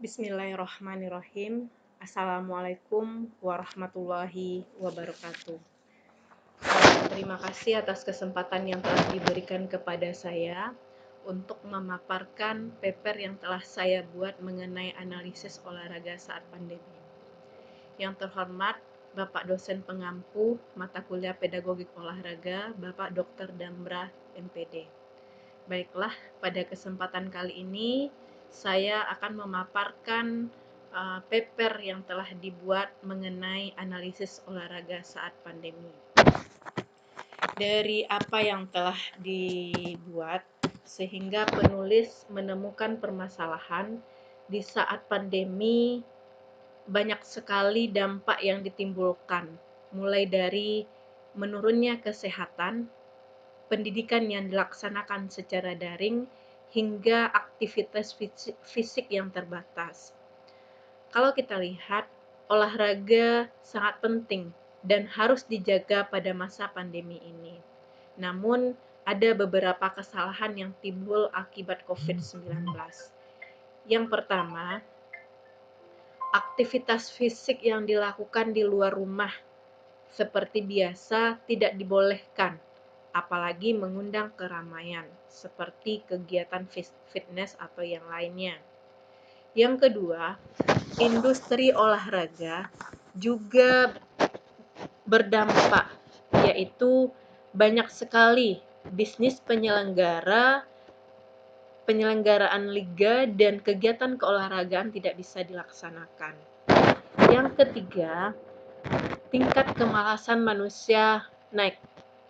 Bismillahirrahmanirrahim. Assalamualaikum warahmatullahi wabarakatuh. Terima kasih atas kesempatan yang telah diberikan kepada saya untuk memaparkan paper yang telah saya buat mengenai analisis olahraga saat pandemi. Yang terhormat Bapak dosen pengampu mata kuliah pedagogik olahraga, Bapak Dr. Damra MPD. Baiklah, pada kesempatan kali ini saya akan memaparkan paper yang telah dibuat mengenai analisis olahraga saat pandemi. Dari apa yang telah dibuat, sehingga penulis menemukan permasalahan di saat pandemi banyak sekali dampak yang ditimbulkan, mulai dari menurunnya kesehatan, pendidikan yang dilaksanakan secara daring, hingga aktivitas fisik yang terbatas. Kalau kita lihat, olahraga sangat penting dan harus dijaga pada masa pandemi ini. Namun, ada beberapa kesalahan yang timbul akibat COVID-19. Yang pertama, aktivitas fisik yang dilakukan di luar rumah seperti biasa tidak dibolehkan, apalagi mengundang keramaian, seperti kegiatan fitness atau yang lainnya. Yang kedua, industri olahraga juga berdampak, yaitu banyak sekali bisnis penyelenggaraan liga dan kegiatan keolahragaan tidak bisa dilaksanakan. Yang ketiga, tingkat kemalasan manusia naik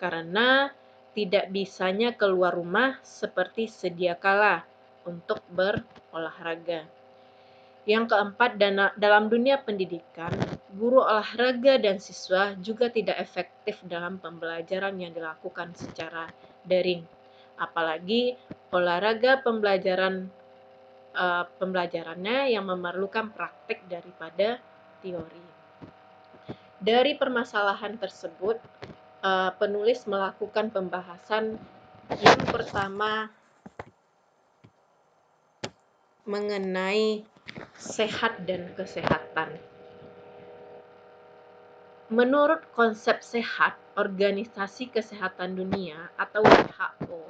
karena tidak bisanya keluar rumah seperti sedia kala untuk berolahraga. Yang keempat, dalam dunia pendidikan, guru olahraga dan siswa juga tidak efektif dalam pembelajaran yang dilakukan secara daring. Apalagi olahraga pembelajarannya yang memerlukan praktik daripada teori. Dari permasalahan tersebut, penulis melakukan pembahasan yang pertama mengenai sehat dan kesehatan. Menurut konsep sehat, Organisasi Kesehatan Dunia atau WHO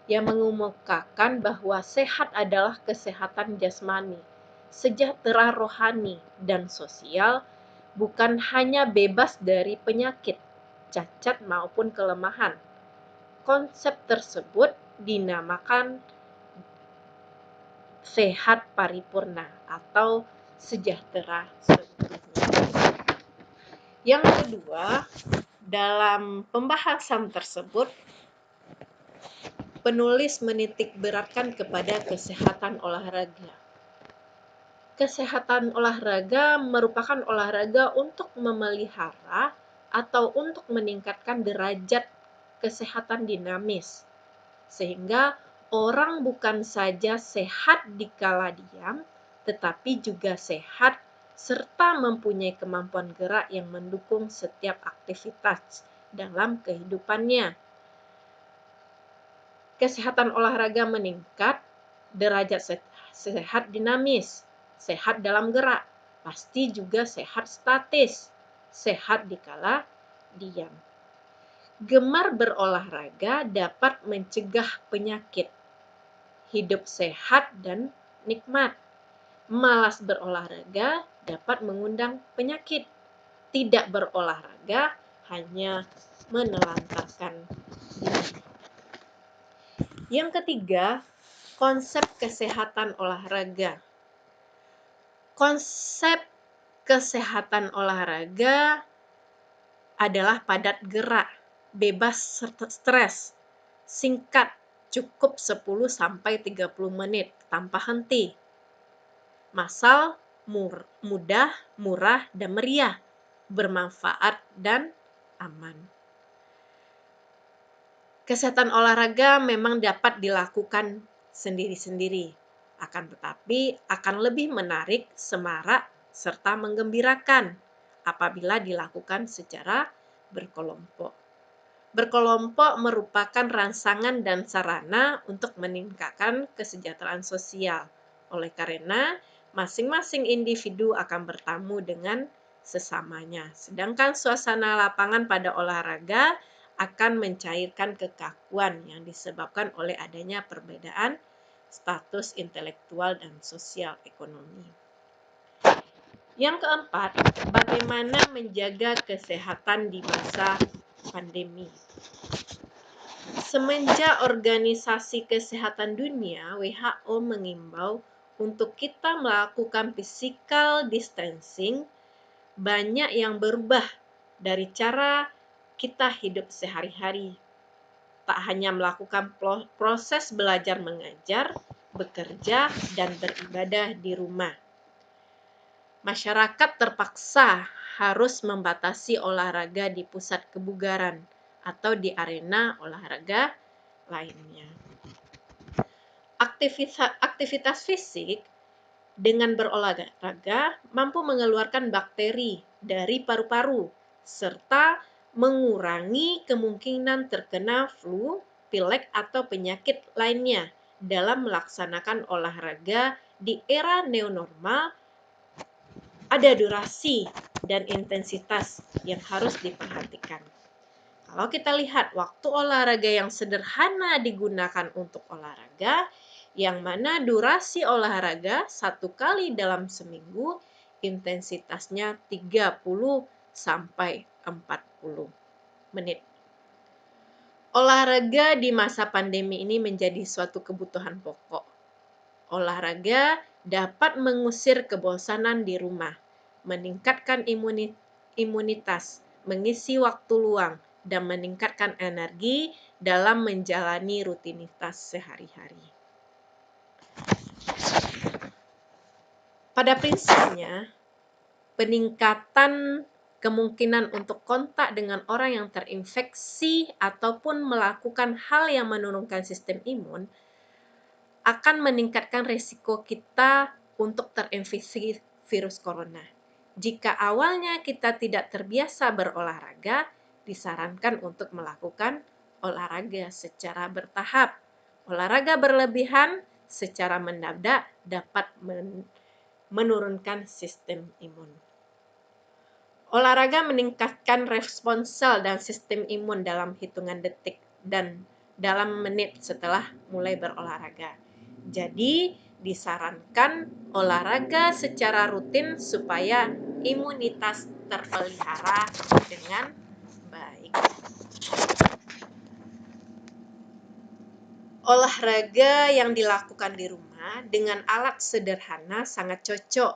yang mengemukakan bahwa sehat adalah kesehatan jasmani, sejahtera rohani, dan sosial, bukan hanya bebas dari penyakit, cacat maupun kelemahan. Konsep tersebut dinamakan sehat paripurna atau sejahtera seutuhnya. Yang kedua, dalam pembahasan tersebut, penulis menitik beratkan kepada kesehatan olahraga. Kesehatan olahraga merupakan olahraga untuk memelihara atau untuk meningkatkan derajat kesehatan dinamis, sehingga orang bukan saja sehat dikala diam, tetapi juga sehat serta mempunyai kemampuan gerak yang mendukung setiap aktivitas dalam kehidupannya. Kesehatan olahraga meningkat, derajat sehat dinamis, sehat dalam gerak, pasti juga sehat statis, sehat dikala diam. Gemar berolahraga dapat mencegah penyakit, hidup sehat dan nikmat. Malas berolahraga dapat mengundang penyakit. Tidak berolahraga hanya menelantarkan diri. Yang ketiga, konsep kesehatan olahraga. Konsep kesehatan olahraga adalah padat gerak, bebas stres, singkat, cukup 10-30 menit tanpa henti. Massal, mudah, murah, dan meriah, bermanfaat dan aman. Kesehatan olahraga memang dapat dilakukan sendiri-sendiri, akan tetapi akan lebih menarik, semarak, serta menggembirakan apabila dilakukan secara berkelompok. Berkelompok merupakan rangsangan dan sarana untuk meningkatkan kesejahteraan sosial. Oleh karena masing-masing individu akan bertamu dengan sesamanya. Sedangkan suasana lapangan pada olahraga akan mencairkan kekakuan yang disebabkan oleh adanya perbedaan status intelektual dan sosial ekonomi. Yang keempat, bagaimana menjaga kesehatan di masa pandemi. Semenjak Organisasi Kesehatan Dunia (WHO) mengimbau untuk kita melakukan physical distancing, banyak yang berubah dari cara kita hidup sehari-hari. Tak hanya melakukan proses belajar mengajar, bekerja, dan beribadah di rumah. Masyarakat terpaksa harus membatasi olahraga di pusat kebugaran atau di arena olahraga lainnya. Aktivitas fisik dengan berolahraga mampu mengeluarkan bakteri dari paru-paru serta mengurangi kemungkinan terkena flu, pilek, atau penyakit lainnya. Dalam melaksanakan olahraga di era new normal, ada durasi dan intensitas yang harus diperhatikan. Kalau kita lihat waktu olahraga yang sederhana digunakan untuk olahraga, yang mana durasi olahraga 1 kali dalam seminggu, intensitasnya 30 sampai 40 menit. Olahraga di masa pandemi ini menjadi suatu kebutuhan pokok. Olahraga dapat mengusir kebosanan di rumah, meningkatkan imunitas, mengisi waktu luang, dan meningkatkan energi dalam menjalani rutinitas sehari-hari. Pada prinsipnya, peningkatan kemungkinan untuk kontak dengan orang yang terinfeksi ataupun melakukan hal yang menurunkan sistem imun akan meningkatkan risiko kita untuk terinfeksi virus corona. Jika awalnya kita tidak terbiasa berolahraga, disarankan untuk melakukan olahraga secara bertahap. Olahraga berlebihan secara mendadak dapat menurunkan sistem imun. Olahraga meningkatkan respons sel dan sistem imun dalam hitungan detik dan dalam menit setelah mulai berolahraga. Jadi, disarankan olahraga secara rutin supaya imunitas terpelihara dengan baik. Olahraga yang dilakukan di rumah dengan alat sederhana sangat cocok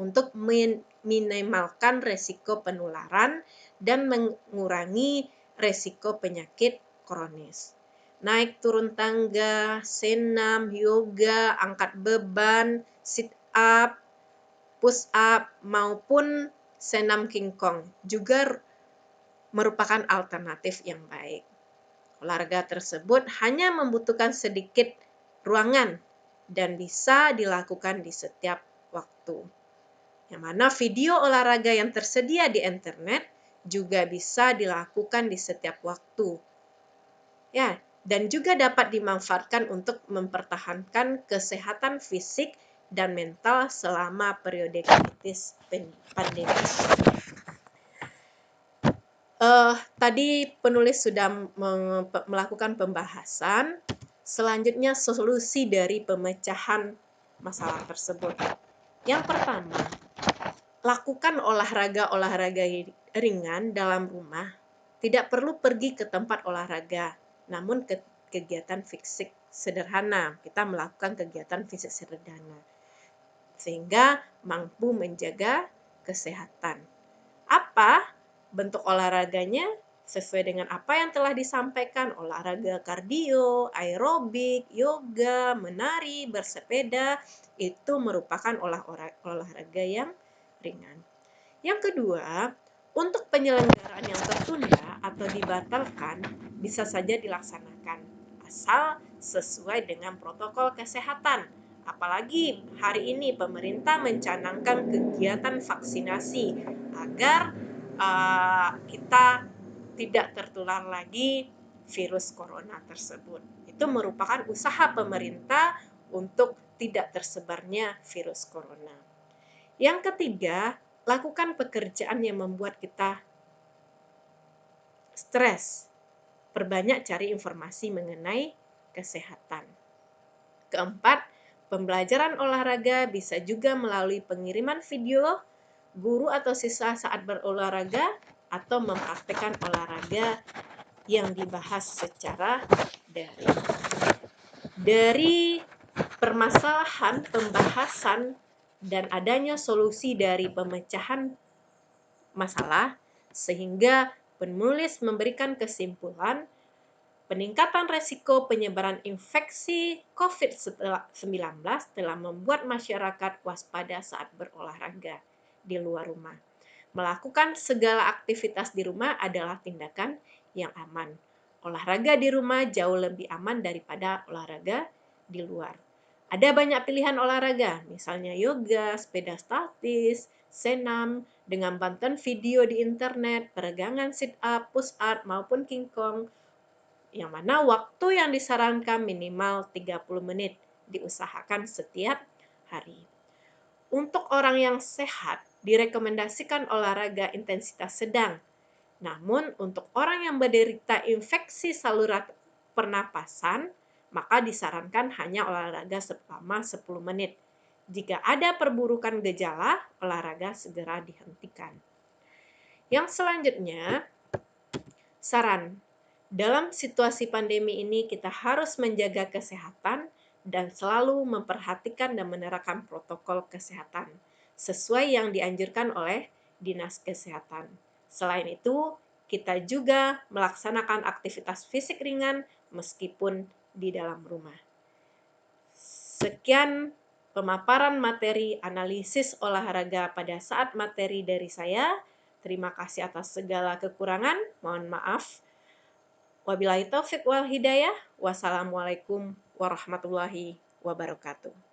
untuk meminimalkan resiko penularan dan mengurangi resiko penyakit kronis. Naik turun tangga, senam, yoga, angkat beban, sit up, push up, maupun senam kingkong juga merupakan alternatif yang baik. Olahraga tersebut hanya membutuhkan sedikit ruangan dan bisa dilakukan di setiap waktu. Yang mana video olahraga yang tersedia di internet juga bisa dilakukan di setiap waktu. Ya, dan juga dapat dimanfaatkan untuk mempertahankan kesehatan fisik dan mental selama periode kritis pandemi. Tadi penulis sudah melakukan pembahasan. Selanjutnya solusi dari pemecahan masalah tersebut. Yang pertama, lakukan olahraga ringan dalam rumah. Tidak perlu pergi ke tempat olahraga, namun kegiatan fisik sederhana. Kita melakukan kegiatan fisik sederhana sehingga mampu menjaga kesehatan. Apa bentuk olahraganya? Sesuai dengan apa yang telah disampaikan, olahraga kardio, aerobik, yoga, menari, bersepeda, itu merupakan olahraga yang ringan. Yang kedua, untuk penyelenggaraan yang tertunda atau dibatalkan bisa saja dilaksanakan, asal sesuai dengan protokol kesehatan. Apalagi hari ini pemerintah mencanangkan kegiatan vaksinasi agar kita tidak tertular lagi virus corona tersebut. Itu merupakan usaha pemerintah untuk tidak tersebarnya virus corona. Yang ketiga, lakukan pekerjaan yang membuat kita stres. Perbanyak cari informasi mengenai kesehatan. Keempat, pembelajaran olahraga bisa juga melalui pengiriman video guru atau siswa saat berolahraga atau mempraktekkan olahraga yang dibahas secara daring. Dari permasalahan, pembahasan, dan adanya solusi dari pemecahan masalah, sehingga penulis memberikan kesimpulan peningkatan resiko penyebaran infeksi COVID-19 telah membuat masyarakat waspada saat berolahraga di luar rumah. Melakukan segala aktivitas di rumah adalah tindakan yang aman. Olahraga di rumah jauh lebih aman daripada olahraga di luar. Ada banyak pilihan olahraga, misalnya yoga, sepeda statis, senam, dengan bantuan video di internet, peregangan sit up, push up, maupun King Kong, yang mana waktu yang disarankan minimal 30 menit, diusahakan setiap hari. Untuk orang yang sehat, direkomendasikan olahraga intensitas sedang. Namun, untuk orang yang menderita infeksi saluran pernapasan, maka disarankan hanya olahraga selama 10 menit. Jika ada perburukan gejala, olahraga segera dihentikan. Yang selanjutnya, saran. Dalam situasi pandemi ini, kita harus menjaga kesehatan dan selalu memperhatikan dan menerapkan protokol kesehatan sesuai yang dianjurkan oleh Dinas Kesehatan. Selain itu, kita juga melaksanakan aktivitas fisik ringan meskipun di dalam rumah. Sekian pemaparan materi analisis olahraga pada saat materi dari saya. Terima kasih atas segala kekurangan. Mohon maaf. Wabillahi taufik wal hidayah. Wassalamualaikum warahmatullahi wabarakatuh.